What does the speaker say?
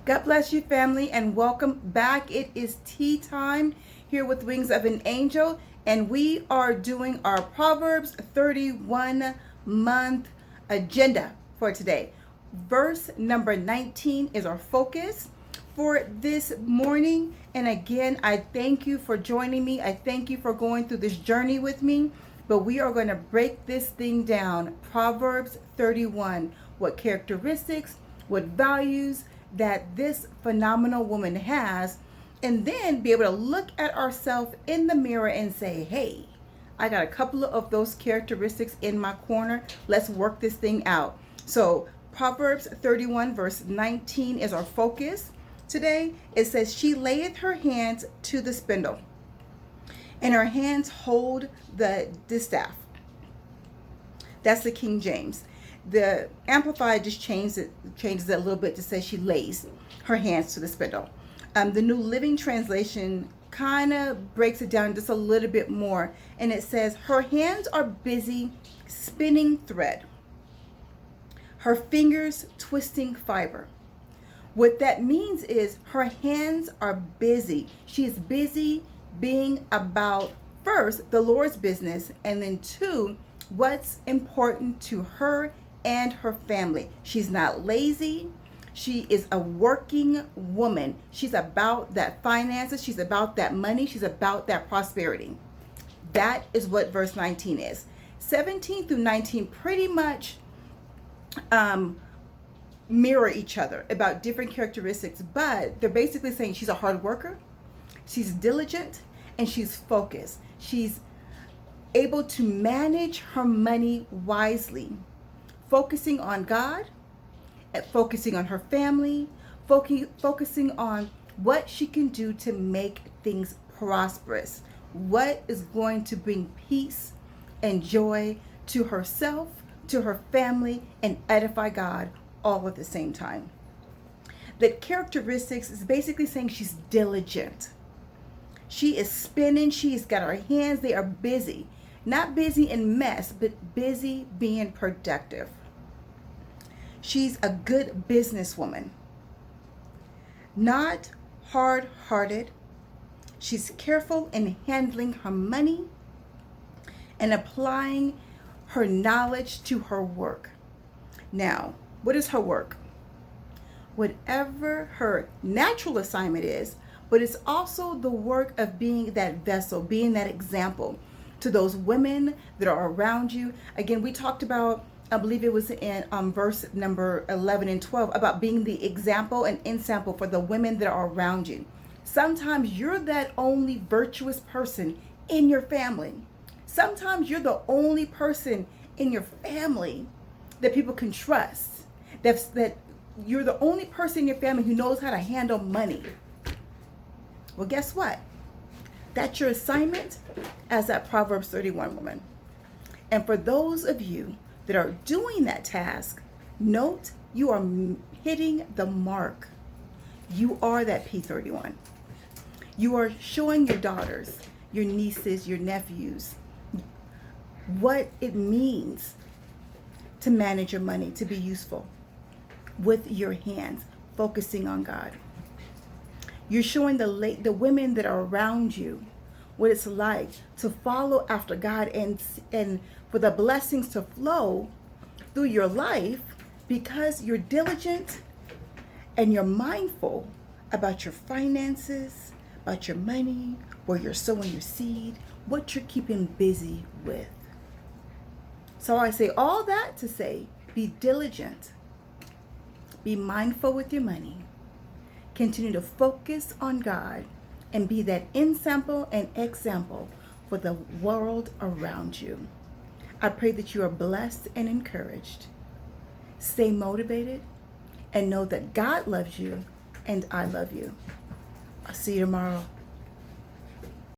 God bless you, family, and welcome back. It is tea time here with Wings of an Angel, and we are doing our Proverbs 31 month agenda for today. Verse number 19 is our focus for this morning. And again, I thank you for joining me. I thank you for going through this journey with me. But we are going to break this thing down. Proverbs 31, what characteristics, what values that this phenomenal woman has, and then be able to look at ourselves in the mirror and say, hey, I got a couple of those characteristics in my corner. Let's work this thing out. So Proverbs 31 verse 19 is our focus today. It says, she layeth her hands to the spindle, and her hands hold the distaff. That's the King James. The Amplified just changes it a little bit to say she lays her hands to the spindle. The New Living Translation kind of breaks it down just a little bit more, and it says her hands are busy spinning thread, her fingers twisting fiber. What that means is her hands are busy. She is busy being about, first, the Lord's business, and then two, what's important to her and her family. She's not lazy. She is a working woman. She's about that finances. She's about that money. She's about that prosperity. That is what verse 19 is. 17 through 19 pretty much mirror each other about different characteristics, but they're basically saying she's a hard worker, she's diligent, and she's focused. She's able to manage her money wisely, focusing on God, focusing on her family, focusing on what she can do to make things prosperous, what is going to bring peace and joy to herself, to her family, and edify God all at the same time. The characteristics is basically saying she's diligent. She is spinning. She's got her hands. They are busy. Not busy in mess, but busy being productive. She's a good businesswoman. Not hard-hearted. She's careful in handling her money and applying her knowledge to her work. Now, what is her work? Whatever her natural assignment is, but it's also the work of being that vessel, being that example to those women that are around you. Again, we talked about, I believe it was in verse number 11 and 12, about being the example and ensample for the women that are around you. Sometimes you're that only virtuous person in your family. Sometimes you're the only person in your family that people can trust. That you're the only person in your family who knows how to handle money. Well, guess what? That's your assignment as that Proverbs 31 woman. And for those of you that are doing that task, note you are hitting the mark. You are that P31. You are showing your daughters, your nieces, your nephews, what it means to manage your money, to be useful with your hands, focusing on God. You're showing the women that are around you what it's like to follow after God and for the blessings to flow through your life because you're diligent and you're mindful about your finances, about your money, where you're sowing your seed, what you're keeping busy with. So I say all that to say, be diligent, be mindful with your money, continue to focus on God, and be that ensample and example for the world around you. I pray that you are blessed and encouraged. Stay motivated and know that God loves you and I love you. I'll see you tomorrow.